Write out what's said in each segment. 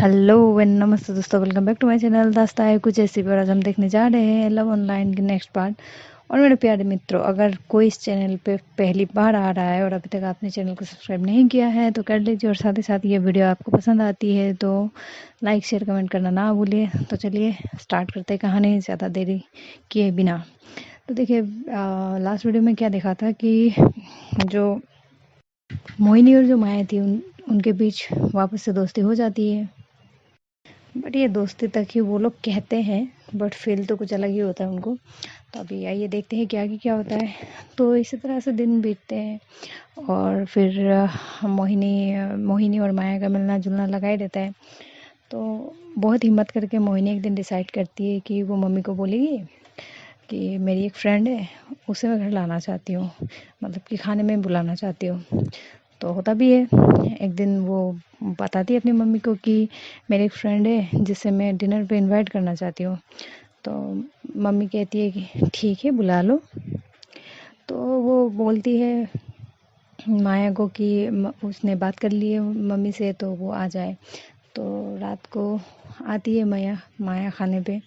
Hello and नमस्ते दोस्तों, welcome back to my channel दास्ता है कुछ ऐसी पर। आज हम देखने जा रहे हैं लव ऑनलाइन के नेक्स्ट पार्ट। और मेरे प्यारे मित्रों, अगर कोई इस चैनल पे पहली बार आ रहा है और अभी तक आपने चैनल को सब्सक्राइब नहीं किया है तो कर लीजिए, और साथ ही साथ ये वीडियो आपको पसंद आती है तो लाइक शेयर कमेंट करना ना भूलिए। तो चलिए स्टार्ट करते हैं कहानी ज़्यादा देरी किए बिना। तो देखिए, लास्ट वीडियो में क्या देखा था कि जो मोहिनी और जो माया थी उनके बीच वापस से दोस्ती हो जाती है। बट ये दोस्ती तक ही वो लोग कहते हैं, बट फील तो कुछ अलग ही होता है उनको। तो अभी आइए देखते हैं कि आगे क्या होता है। तो इसी तरह से दिन बीतते हैं और फिर मोहिनी और माया का मिलना जुलना लगा ही रहता है। तो बहुत हिम्मत करके मोहिनी एक दिन डिसाइड करती है कि वो मम्मी को बोलेगी कि मेरी एक फ्रेंड है, उसे मैं घर लाना चाहती हूँ, मतलब कि खाने में बुलाना चाहती हूँ। तो होता भी है। एक दिन वो बताती है अपनी मम्मी को कि मेरी एक फ्रेंड है जिसे मैं डिनर पे इनवाइट करना चाहती हूँ। तो मम्मी कहती है कि ठीक है, बुला लो। तो वो बोलती है माया को कि उसने बात कर ली है मम्मी से तो वो आ जाए। तो रात को आती है माया माया खाने पे।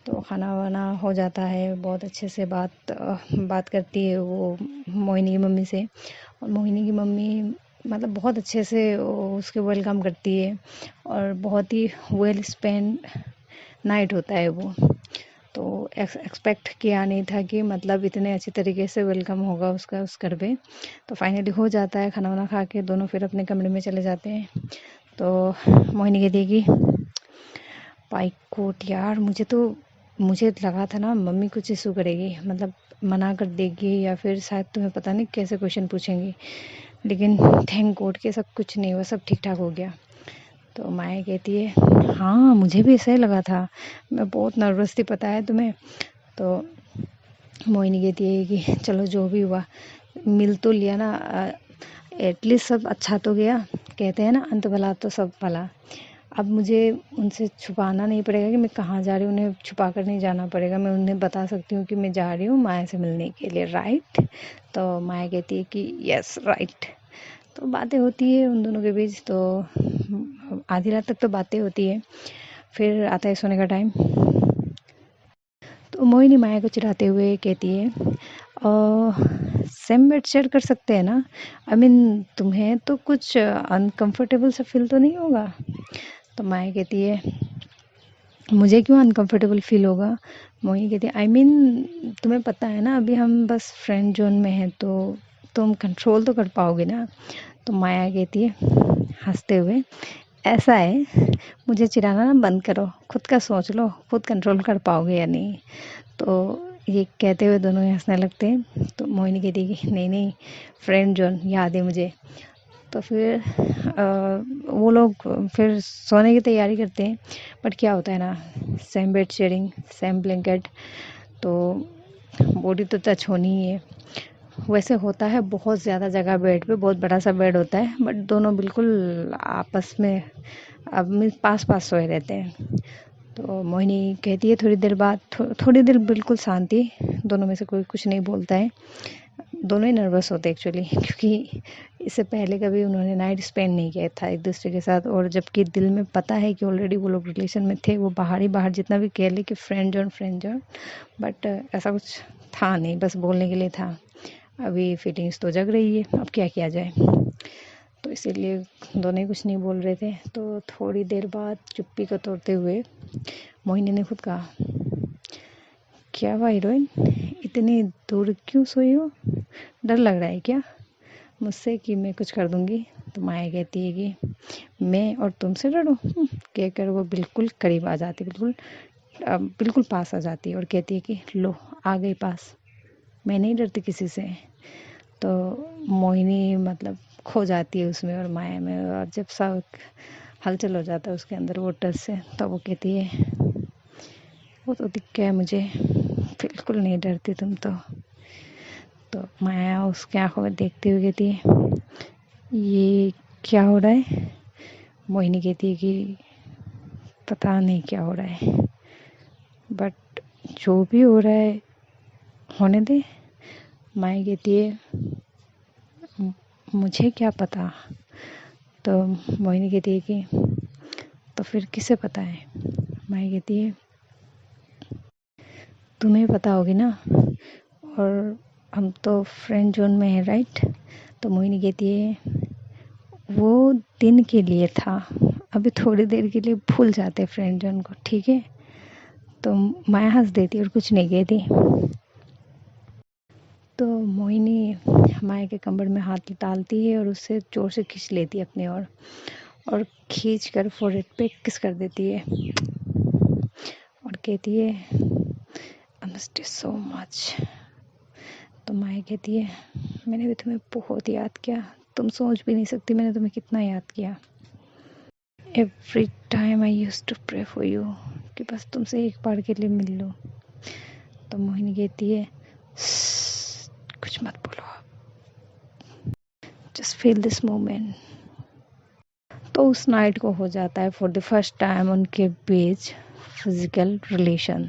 तो खाना वाना हो जाता है, बहुत अच्छे से बात करती है वो मोहिनी की मम्मी से। और मोहिनी की मम्मी मतलब बहुत अच्छे से उसके वेलकम करती है और बहुत ही वेल स्पेंड नाइट होता है वो। तो एक्सपेक्ट किया नहीं था कि मतलब इतने अच्छे तरीके से वेलकम होगा उसका उस घर पे। तो फाइनली हो जाता है, खाना वाना खा के दोनों फिर अपने कमरे में चले जाते हैं। तो मोहिनी कहती है कि बाई कोट यार, मुझे लगा था ना मम्मी कुछ इशू करेगी, मतलब मना कर देगी या फिर शायद तुम्हें पता नहीं कैसे क्वेश्चन पूछेंगी, लेकिन थैंक गॉड के सब कुछ नहीं हुआ, सब ठीक ठाक हो गया। तो माया कहती है हाँ, मुझे भी ऐसा ही लगा था, मैं बहुत नर्वस थी, पता है तुम्हें। तो मोहिनी कहती है कि चलो जो भी हुआ मिल तो लिया ना, एटलीस्ट सब अच्छा तो गया। कहते हैं ना अंत भला तो सब भला। अब मुझे उनसे छुपाना नहीं पड़ेगा कि मैं कहाँ जा रही हूँ, उन्हें छुपा कर नहीं जाना पड़ेगा, मैं उन्हें बता सकती हूँ कि मैं जा रही हूँ माया से मिलने के लिए, राइट। तो माया कहती है कि यस राइट। तो बातें होती है उन दोनों के बीच। तो आधी रात तक तो बातें होती है, फिर आता है सोने का टाइम। तो मोहिनी माया को चिढ़ाते हुए कहती है सेम बेड शेयर कर सकते हैं ना, आई मीन तुम्हें तो कुछ अनकंफर्टेबल सा फील तो नहीं होगा। तो माया कहती है मुझे क्यों अनकंफर्टेबल फील होगा। मोहिनी कहती है आई मीन तुम्हें पता है ना अभी हम बस फ्रेंड जोन में हैं, तो तुम कंट्रोल तो कर पाओगे ना। तो माया कहती है हंसते हुए ऐसा है, मुझे चिढ़ाना ना बंद करो, खुद का सोच लो, खुद कंट्रोल कर पाओगे या नहीं। तो ये कहते हुए दोनों ही हंसने लगते हैं। तो मोहिनी कहती है कि नहीं नहीं, फ्रेंड जोन याद है मुझे। तो फिर वो लोग फिर सोने की तैयारी करते हैं। बट क्या होता है ना, same bed sharing, same blanket, तो बॉडी तो टच होनी ही है। वैसे होता है बहुत ज़्यादा जगह बेड पे, बहुत बड़ा सा बेड होता है, बट दोनों बिल्कुल आपस में अब मीन्स पास पास सोए रहते हैं। तो मोहिनी कहती है थोड़ी देर बाद, थोड़ी देर बिल्कुल शांति, दोनों में से कोई कुछ नहीं बोलता है। दोनों ही नर्वस होते एक्चुअली, क्योंकि इससे पहले कभी उन्होंने नाइट स्पेंड नहीं किया था एक दूसरे के साथ, और जबकि दिल में पता है कि ऑलरेडी वो लोग रिलेशन में थे। वो बाहर जितना भी कह ले कि फ्रेंड जोन, बट ऐसा कुछ था नहीं, बस बोलने के लिए था। अभी फीलिंग्स तो जग रही है, अब क्या किया जाए। तो इसीलिए दोनों ही कुछ नहीं बोल रहे थे। तो थोड़ी देर बाद चुप्पी को तोड़ते हुए मोहिनी ने खुद कहा क्या हुआ हीरोइन, इतनी दूर क्यों सोई हो, डर लग रहा है क्या मुझसे कि मैं कुछ कर दूंगी। तो माया कहती है कि मैं और तुमसे डरूं, कहकर वो बिल्कुल करीब आ जाती, बिल्कुल पास आ जाती है और कहती है कि लो आ गई पास, मैं नहीं डरती किसी से। तो मोहिनी मतलब खो जाती है उसमें और माया में, और जब सब हलचल हो जाता है उसके अंदर वो टच से, तो वो कहती है वो तो दिख गया मुझे, बिल्कुल नहीं डरती तुम तो माया उसके आंखों में देखते हुए कहती है ये क्या हो रहा है। मोहिनी कहती है कि पता नहीं क्या हो रहा है, बट जो भी हो रहा है होने दे। माया कहती है मुझे क्या पता। तो मोहिनी कहती है कि तो फिर किसे पता है? माही कहती है तुम्हें पता होगी ना, और हम तो फ्रेंड जोन में हैं, राइट? तो मोहिनी कहती है वो दिन के लिए था, अभी थोड़ी देर के लिए भूल जाते फ्रेंड जोन को, ठीक है? तो माया हंस देती और कुछ नहीं कहती। तो मोहिनी माया के कमर में हाथ डालती है और उससे जोर से खींच लेती है अपनी ओर, और खींच कर फोrehead पे किस कर देती है और कहती है I missed you so much. तो माया कहती है मैंने भी तुम्हें बहुत याद किया, तुम सोच भी नहीं सकती मैंने तुम्हें कितना याद किया। Every time I used to pray for you, कि बस तुमसे एक बार के लिए मिल लो। तो मोहिनी कहती है कुछ मत बोलो, जस्ट फील दिस मोमेंट। तो उस नाइट को हो जाता है फॉर द फर्स्ट टाइम उनके बीच फिजिकल रिलेशन।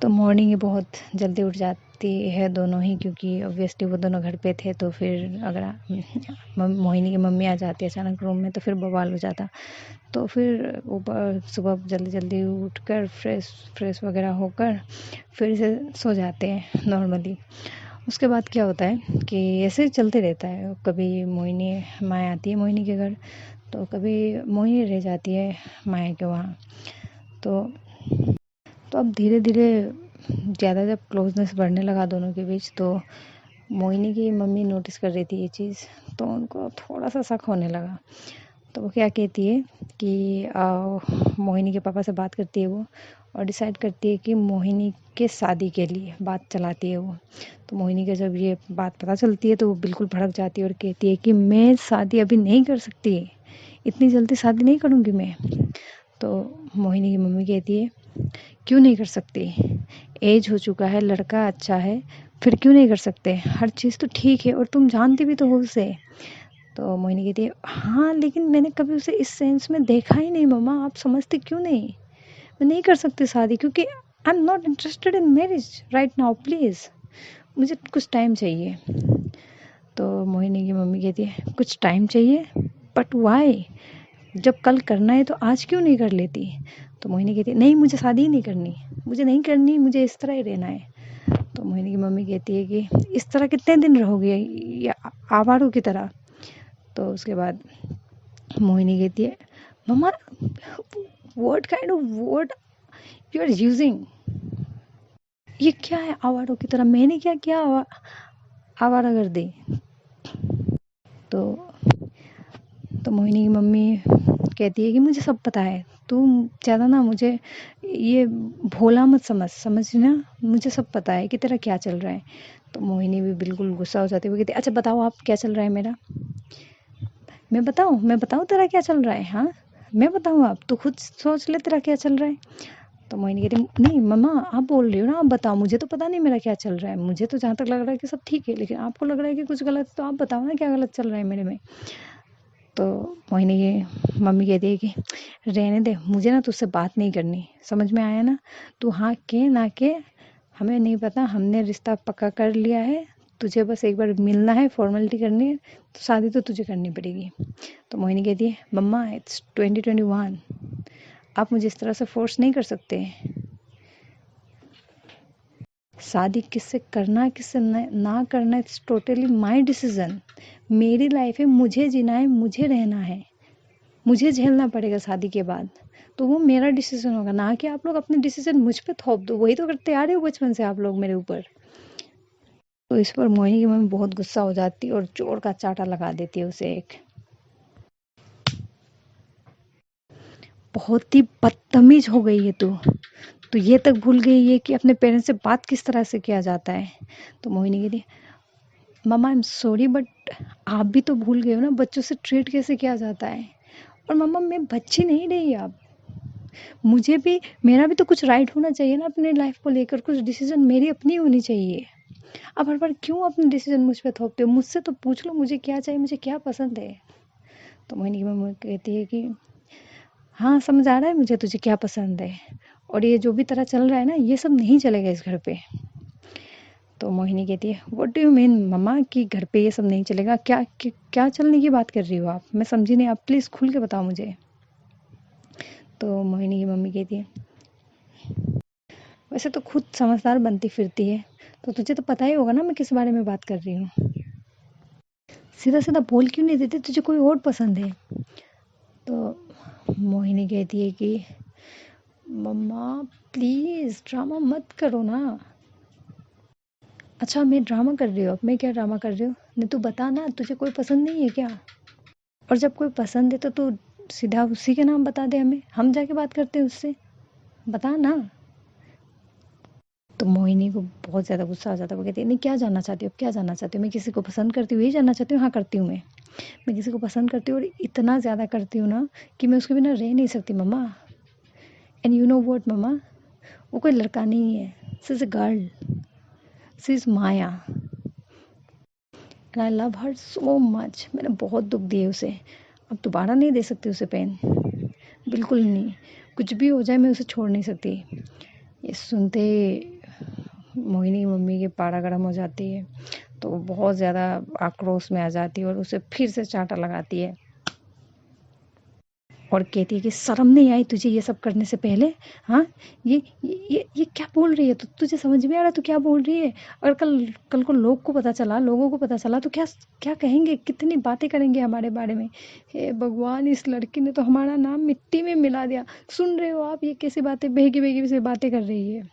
तो मॉर्निंग ही बहुत जल्दी उठ जाती है दोनों ही, क्योंकि ऑब्वियसली वो दोनों घर पे थे। तो फिर अगर मोहिनी की मम्मी आ जाती है अचानक रूम में तो फिर बवाल हो जाता। तो फिर वो सुबह जल्दी जल्दी उठकर फ्रेश वगैरह होकर फिर से सो जाते हैं नॉर्मली। उसके बाद क्या होता है कि ऐसे चलते रहता है, कभी मोहिनी माया आती है मोहिनी के घर, तो कभी मोहिनी रह जाती है माया के वहाँ। तो अब धीरे धीरे ज़्यादा जब क्लोजनेस बढ़ने लगा दोनों के बीच, तो मोहिनी की मम्मी नोटिस कर रही थी ये चीज़, तो उनको थोड़ा सा शक होने लगा। तो वो क्या कहती है कि मोहिनी के पापा से बात करती है वो, और डिसाइड करती है कि मोहिनी के शादी के लिए बात चलाती है वो। तो मोहिनी का जब ये बात पता चलती है तो वो बिल्कुल भड़क जाती है और कहती है कि मैं शादी अभी नहीं कर सकती, इतनी जल्दी शादी नहीं करूँगी मैं। तो मोहिनी की मम्मी कहती है क्यों नहीं कर सकती, एज हो चुका है, लड़का अच्छा है, फिर क्यों नहीं कर सकते, हर चीज़ तो ठीक है और तुम जानती भी तो हो उसे। तो मोहिनी कहती है हाँ लेकिन मैंने कभी उसे इस सेंस में देखा ही नहीं मम्मा, आप समझते क्यों नहीं, मैं नहीं कर सकती शादी क्योंकि I am not interested in marriage right now, please मुझे कुछ टाइम चाहिए। तो मोहिनी की मम्मी कहती है कुछ टाइम चाहिए, बट वाई, जब कल करना है तो आज क्यों नहीं कर लेती। तो मोहिनी कहती है नहीं मुझे शादी ही नहीं करनी, मुझे नहीं करनी, मुझे इस तरह ही रहना है। तो मोहिनी की मम्मी कहती है कि इस तरह कितने दिन रहोगे या आवारों की तरह। तो उसके बाद मोहिनी कहती है mamma what kind of word you are using, ये क्या है आवारों की तरह, मैंने क्या किया आवारागर्दी। तो तो मोहिनी की मम्मी कहती है कि मुझे सब पता है, तू ज़्यादा ना मुझे ये भोला मत समझ ना, मुझे सब पता है कि तेरा क्या चल रहा है। तो मोहिनी भी बिल्कुल गुस्सा हो जाती है, वो कहती है अच्छा बताओ आप क्या चल रहा है मेरा, मैं बताऊँ तेरा क्या चल रहा है, हाँ मैं बताऊँ, आप तू खुद सोच ले तेरा क्या चल रहा है। तो मोहिनी कहती नहीं मम्मा आप बोल रही हो ना, आप बताओ, मुझे तो पता नहीं मेरा क्या चल रहा है, मुझे तो जहाँ तक लग रहा है कि सब ठीक है, लेकिन आपको लग रहा है कि कुछ गलत, तो आप बताओ ना क्या गलत चल रहा है मेरे में। तो मोहिनी की मम्मी कहती है कि रहने दे, मुझे ना तुझसे बात नहीं करनी, समझ में आया ना, तू हाँ के ना के हमें नहीं पता, हमने रिश्ता पक्का कर लिया है, तुझे बस एक बार मिलना है, फॉर्मेलिटी करनी है, तो शादी तो तुझे करनी पड़ेगी। तो मोहिनी कहती है मम्मा इट्स 2021, आप मुझे इस तरह से फोर्स नहीं कर सकते, शादी किससे करना किससे ना करना इट्स टोटली माय डिसीजन, मेरी लाइफ है, मुझे जीना है, मुझे रहना है, मुझे झेलना पड़ेगा शादी के बाद, तो वो मेरा डिसीजन होगा, ना कि आप लोग अपने डिसीजन मुझ पे थोप दो, वही तो करते आ रहे हो बचपन से आप लोग मेरे ऊपर। तो इस पर मोहिनी की मम्मी बहुत गुस्सा हो जाती है और जोर का चाटा लगा देती है उसे एक, बहुत ही बदतमीज हो गई है तो ये तक भूल गई है कि अपने पेरेंट्स से बात किस तरह से किया जाता है। तो मोहिनी कहती मम्मा आई एम सॉरी बट आप भी तो भूल गए हो ना बच्चों से ट्रीट कैसे किया जाता है, और मम्मा मैं बच्ची नहीं रही, आप मुझे भी, मेरा भी तो कुछ राइट होना चाहिए ना अपने लाइफ को लेकर, कुछ डिसीजन मेरी अपनी होनी चाहिए, आप हर बार क्यों अपने डिसीजन मुझ पे थोपते हो, मुझसे तो पूछ लो मुझे क्या चाहिए, मुझे क्या पसंद है। तो मोहिनी की मम्मी कहती है कि हाँ समझ आ रहा है मुझे तुझे क्या पसंद है, और ये जो भी तरह चल रहा है ना ये सब नहीं चलेगा इस घर पे। तो मोहिनी कहती है व्हाट डू यू मीन मम्मा कि घर पे ये सब नहीं चलेगा, क्या क्या चलने की बात कर रही हो आप, मैं समझी नहीं, आप प्लीज़ खुल के बताओ मुझे। तो मोहिनी की मम्मी कहती है, वैसे तो खुद समझदार बनती फिरती है, तो तुझे तो पता ही होगा ना मैं किस बारे में बात कर रही हूँ। सीधा सीधा बोल क्यों नहीं देती, तुझे कोई और पसंद है? तो मोहिनी कहती है कि मम्मा प्लीज़ ड्रामा मत करो ना। अच्छा मैं ड्रामा कर रही हूँ? अब मैं क्या ड्रामा कर रही हूँ? नहीं तू बता ना, तुझे कोई पसंद नहीं है क्या? और जब कोई पसंद है तो तू सीधा उसी के नाम बता दे हमें, हम जाके बात करते हैं उससे, बता ना। तो मोहिनी को बहुत ज़्यादा गुस्सा आ जाता है। वो कहती है, नहीं क्या जानना चाहती हो, अब क्या जानना चाहती हो? मैं किसी को पसंद करती हूँ यही जानना चाहती हूँ? हाँ करती हूँ मैं किसी को पसंद करती हूँ और इतना ज़्यादा करती हूँ ना कि मैं उसके बिना रह नहीं सकती मम्मा। एंड यू नो व्हाट मम्मा, वो कोई लड़का नहीं है, she is a girl, she is Maya and I love her so much. मैंने बहुत दुख दिए उसे, अब दोबारा नहीं दे सकती उसे पेन, बिल्कुल नहीं। कुछ भी हो जाए मैं उसे छोड़ नहीं सकती। ये सुनते मोहिनी की मम्मी की पारा गर्म हो जाती है, तो वो बहुत ज़्यादा आक्रोश में आ जाती है और उसे फिर से चांटा लगाती है और कहती है कि शर्म नहीं आई तुझे ये सब करने से पहले? हाँ, ये क्या बोल रही है? तो तुझे समझ में आ रहा है तू क्या बोल रही है? और कल कल को लोगों को पता चला तो क्या क्या कहेंगे, कितनी बातें करेंगे हमारे बारे में। हे भगवान, इस लड़की ने तो हमारा नाम मिट्टी में मिला दिया। सुन रहे हो आप, ये कैसी बातें, बहकी बहकी से बातें कर रही है।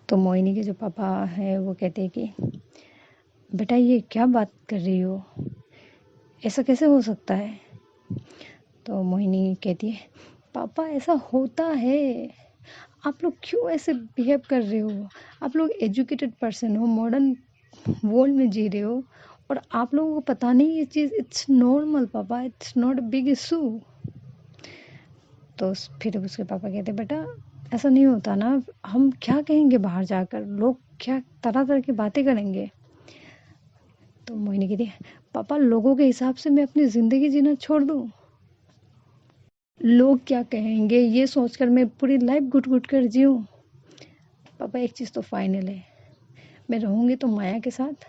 तो मोहिनी के जो पापा हैं वो कहते हैं कि बेटा ये क्या बात कर रही हो, ऐसा कैसे हो सकता है? तो मोहिनी कहती है, पापा ऐसा होता है, आप लोग क्यों ऐसे बिहेव कर रहे हो? आप लोग एजुकेटेड पर्सन हो, मॉडर्न वर्ल्ड में जी रहे हो और आप लोगों को पता नहीं ये चीज़, इट्स नॉर्मल पापा, it's not a big issue. तो फिर उसके पापा कहते, बेटा ऐसा नहीं होता ना, हम क्या कहेंगे बाहर जाकर, लोग क्या तरह तरह की बातें करेंगे। तो मोहिनी कहती है, पापा लोगों के हिसाब से मैं अपनी ज़िंदगी जीना छोड़ दूँ? लोग क्या कहेंगे ये सोचकर मैं पूरी लाइफ घुट घुट कर जीऊँ? पापा एक चीज़ तो फाइनल है, मैं रहूँगी तो माया के साथ,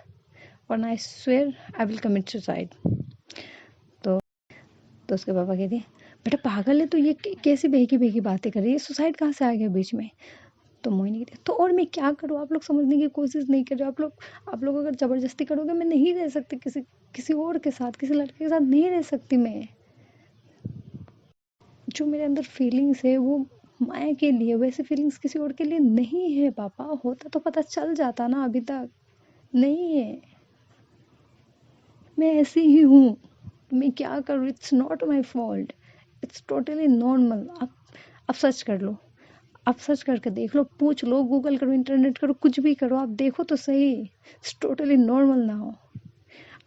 वरना I swear I will commit suicide. तो उसके पापा कहते हैं, बेटा पागल है तो ये कैसी बहकी बहकी बातें कर रही है, सुसाइड कहाँ से आ गया बीच में? तो मोहिनी कहती है, तो और मैं क्या करूँ? आप लोग समझने की कोशिश नहीं कर रहे हो। आप लोग अगर ज़बरदस्ती करोगे मैं नहीं रह सकती किसी और के साथ, किसी लड़के के साथ नहीं रह सकती मैं। जो मेरे अंदर फीलिंग्स है वो माया के लिए, वैसे फीलिंग्स किसी और के लिए नहीं है पापा। होता तो पता चल जाता ना, अभी तक नहीं है। मैं ऐसी ही हूँ, मैं क्या करूँ? It's not my fault, it's totally normal. आप सर्च कर लो, आप सर्च करके देख लो, पूछ लो, गूगल करो, इंटरनेट करो, कुछ भी करो, आप देखो तो सही। इट्स टोटली नॉर्मल ना हो।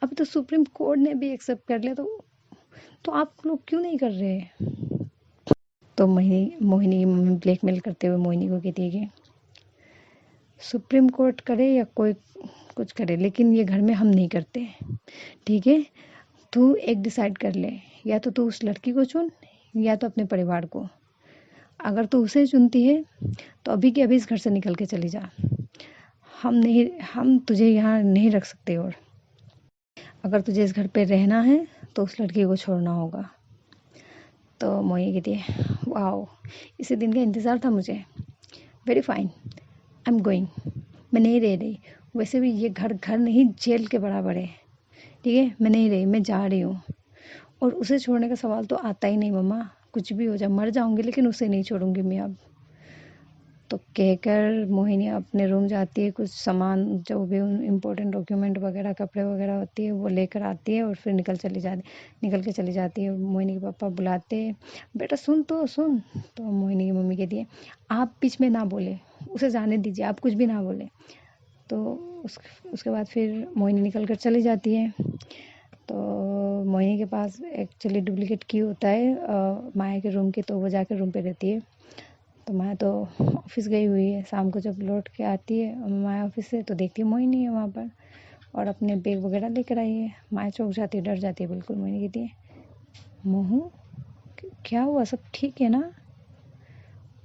अभी तो सुप्रीम कोर्ट ने भी एक्सेप्ट कर लिया, तो आप लोग क्यों नहीं कर रहे? तो मोहिनी की मम्मी ब्लैकमेल करते हुए मोहिनी को कहती है कि सुप्रीम कोर्ट करे या कोई कुछ करे, लेकिन ये घर में हम नहीं करते, ठीक है? तू एक डिसाइड कर ले, या तो तू उस लड़की को चुन या तो अपने परिवार को। अगर तू उसे चुनती है तो अभी के अभी इस घर से निकल के चली जा। हम तुझे यहाँ नहीं रख सकते, और अगर तुझे इस घर पे रहना है तो उस लड़की को छोड़ना होगा। तो मोहिनी कहती है, वाओ, इसी दिन का इंतज़ार था मुझे, very fine, I am going. मैं नहीं रह रही, वैसे भी ये घर घर नहीं जेल के बराबर है, ठीक है? मैं नहीं रही, मैं जा रही हूँ। और उसे छोड़ने का सवाल तो आता ही नहीं मम्मा, कुछ भी हो जाए, मर जाऊंगी लेकिन उसे नहीं छोड़ूंगी मैं अब। तो कहकर मोहिनी अपने रूम जाती है, कुछ सामान जो भी इम्पोर्टेंट डॉक्यूमेंट वगैरह, कपड़े वगैरह होती है वो लेकर आती है और फिर निकल के चली जाती है। मोहिनी के पापा बुलाते, बेटा सुन तो सुन। तो मोहिनी की मम्मी कहती है, आप बीच में ना बोले, उसे जाने दीजिए, आप कुछ भी ना बोले। तो उसके बाद फिर मोहिनी निकल कर चली जाती है। तो मोहिनी के पास एक्चुअली डुप्लीकेट की होता है माया के रूम की, तो वो जाकर रूम पे रहती है। तो माया तो ऑफिस गई हुई है, शाम को जब लौट के आती है माया ऑफिस से तो देखती है मोहिनी है वहाँ पर और अपने बैग वगैरह लेकर आई है। माया चौंक जाती है, डर जाती है बिल्कुल। मोहिनी कहती है, मोहू क्या हुआ, सब ठीक है ना?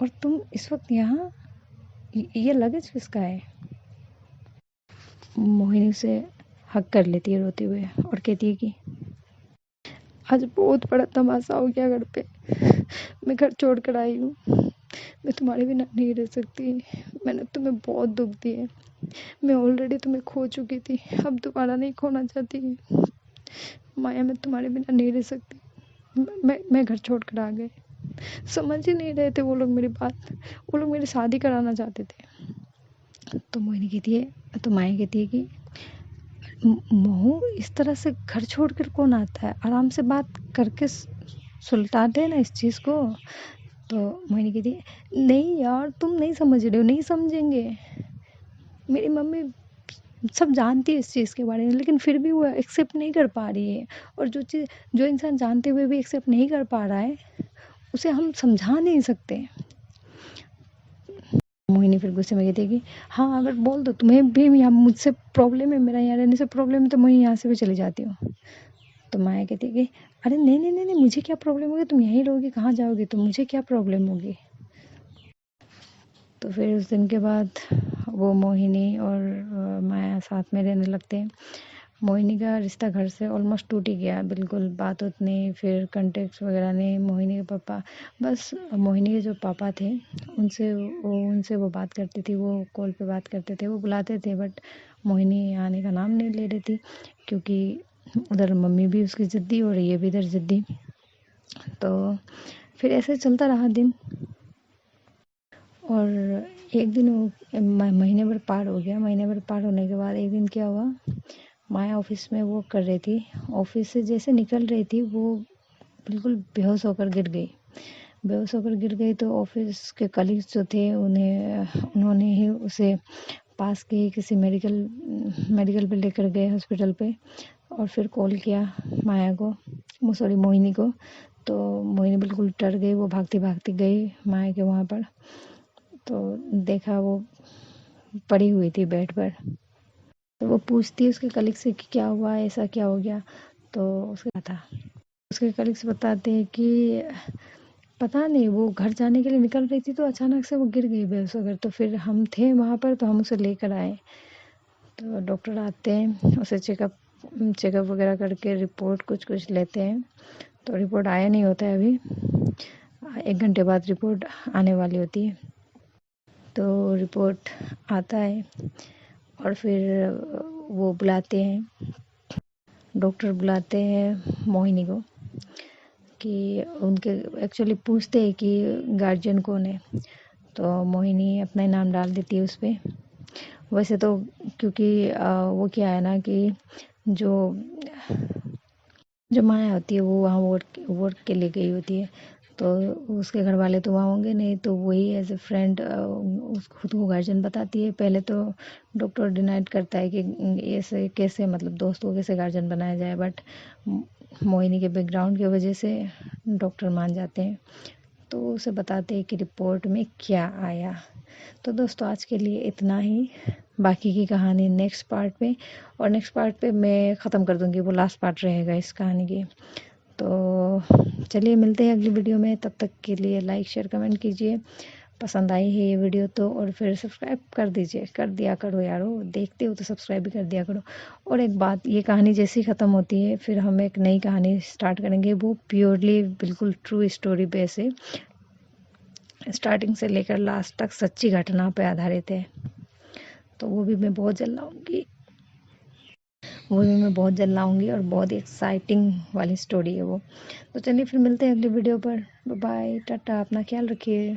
और तुम इस वक्त यहाँ, ये लगेज किसका है? मोहिनी उसे हक कर लेती है रोते हुए और कहती है कि आज बहुत बड़ा तमाशा हो गया घर पे, मैं घर छोड़ कर आई हूँ, मैं तुम्हारे बिना नहीं रह सकती। मैंने तुम्हें बहुत दुख दिए, मैं ऑलरेडी तुम्हें खो चुकी थी, अब दोबारा नहीं खोना चाहती। माया मैं तुम्हारे बिना नहीं रह सकती। मैं घर छोड़ कर आ गए। समझ ही नहीं रहे थे वो लोग मेरी बात, वो लोग मेरी शादी कराना चाहते थे। तो मोहिनी कहती है, तो माया कहती है कि महू इस तरह से घर छोड़कर कौन आता है, आराम से बात करके सुलटा दे ना इस चीज़ को। तो मोहिनी कहती है नहीं यार तुम नहीं समझ रहे हो, नहीं समझेंगे। मेरी मम्मी सब जानती है इस चीज़ के बारे में, लेकिन फिर भी वो एक्सेप्ट नहीं कर पा रही है। और जो इंसान जानते हुए भी एक्सेप्ट नहीं कर पा रहा है, उसे हम समझा नहीं सकते। मोहिनी फिर गुस्से में कहती है कि हाँ अगर बोल दो तुम्हें भी यहाँ मुझसे प्रॉब्लम है, मेरा यहाँ रहने से प्रॉब्लम है, तो मैं यहाँ से भी चली जाती हूँ। तो माया कहती है कि अरे नहीं नहीं नहीं नहीं, मुझे क्या प्रॉब्लम होगी, तुम यहीं रहोगी, कहाँ जाओगी, तो मुझे क्या प्रॉब्लम होगी। तो फिर उस दिन के बाद वो मोहिनी और माया साथ में रहने लगते हैं। मोहिनी का रिश्ता घर से ऑलमोस्ट टूट ही गया, बिल्कुल बात उतनी, फिर कॉन्टेक्ट वगैरह नहीं। मोहिनी के पापा, बस मोहिनी के जो पापा थे उनसे वो बात करती थी, वो कॉल पे बात करते थे, वो बुलाते थे, बट मोहिनी आने का नाम नहीं ले रही थी, क्योंकि उधर मम्मी भी उसकी ज़िद्दी और ये भी इधर ज़िद्दी। तो फिर ऐसे चलता रहा दिन, और एक दिन वो महीने भर पार हो गया। महीने भर पार होने के बाद एक दिन क्या हुआ, माया ऑफिस में वो कर रही थी, ऑफिस से जैसे निकल रही थी वो बिल्कुल बेहोश होकर गिर गई। बेहोश होकर गिर गई तो ऑफिस के कलीग्स जो थे उन्होंने ही उसे पास के ही किसी मेडिकल पे लेकर गए, हॉस्पिटल पे। और फिर कॉल किया माया को, सॉरी मोहिनी को। तो मोहिनी बिल्कुल डर गई, वो भागती भागती गई माया के वहाँ पर। तो देखा वो पड़ी हुई थी बेड पर। तो वो पूछती है उसके कलीग से कि क्या हुआ, ऐसा क्या हो गया। तो उसके कलीग्स बताते हैं कि पता नहीं, वो घर जाने के लिए निकल रही थी तो अचानक से वो गिर गई बेहोश होकर। तो फिर हम थे वहाँ पर, तो हम उसे लेकर आए। तो डॉक्टर आते हैं, उसे चेकअप वगैरह करके रिपोर्ट कुछ कुछ लेते हैं। तो रिपोर्ट आया नहीं होता है अभी, 1 घंटे बाद रिपोर्ट आने वाली होती है। तो रिपोर्ट आता है और फिर वो बुलाते हैं, डॉक्टर बुलाते हैं मोहिनी को, कि उनके एक्चुअली पूछते हैं कि गार्जियन कौन है। तो मोहिनी अपना नाम डाल देती है उस पर। वैसे तो क्योंकि वो क्या है ना कि जो जो माया होती है वो वहाँ वर्क के लिए गई होती है, तो उसके घर वाले तो वहाँ होंगे नहीं, तो वही एज ए फ्रेंड उस खुद को गार्जियन बताती है। पहले तो डॉक्टर डिनाइड करता है कि ऐसे कैसे, मतलब दोस्त को कैसे गार्जियन बनाया जाए, बट मोहिनी के बैकग्राउंड की वजह से डॉक्टर मान जाते हैं। तो उसे बताते हैं कि रिपोर्ट में क्या आया। तो दोस्तों आज के लिए इतना ही, बाकी की कहानी नेक्स्ट पार्ट पे, और नेक्स्ट पार्ट पे मैं ख़त्म कर दूँगी, वो लास्ट पार्ट रहेगा इस कहानी की। तो चलिए मिलते हैं अगली वीडियो में, तब तक के लिए लाइक शेयर कमेंट कीजिए, पसंद आई है ये वीडियो तो, और फिर सब्सक्राइब कर दीजिए, कर दिया करो यारो, देखते हो तो सब्सक्राइब भी कर दिया करो। और एक बात, ये कहानी जैसी ख़त्म होती है फिर हम एक नई कहानी स्टार्ट करेंगे, वो प्योरली बिल्कुल ट्रू स्टोरी पे से स्टार्टिंग से लेकर लास्ट तक सच्ची घटना पे आधारित है। तो वो भी मैं बहुत जल्द लाऊंगी, और बहुत एक्साइटिंग वाली स्टोरी है वो। तो चलिए फिर मिलते हैं अगली वीडियो पर। बाय, टाटा, अपना ख्याल रखिए।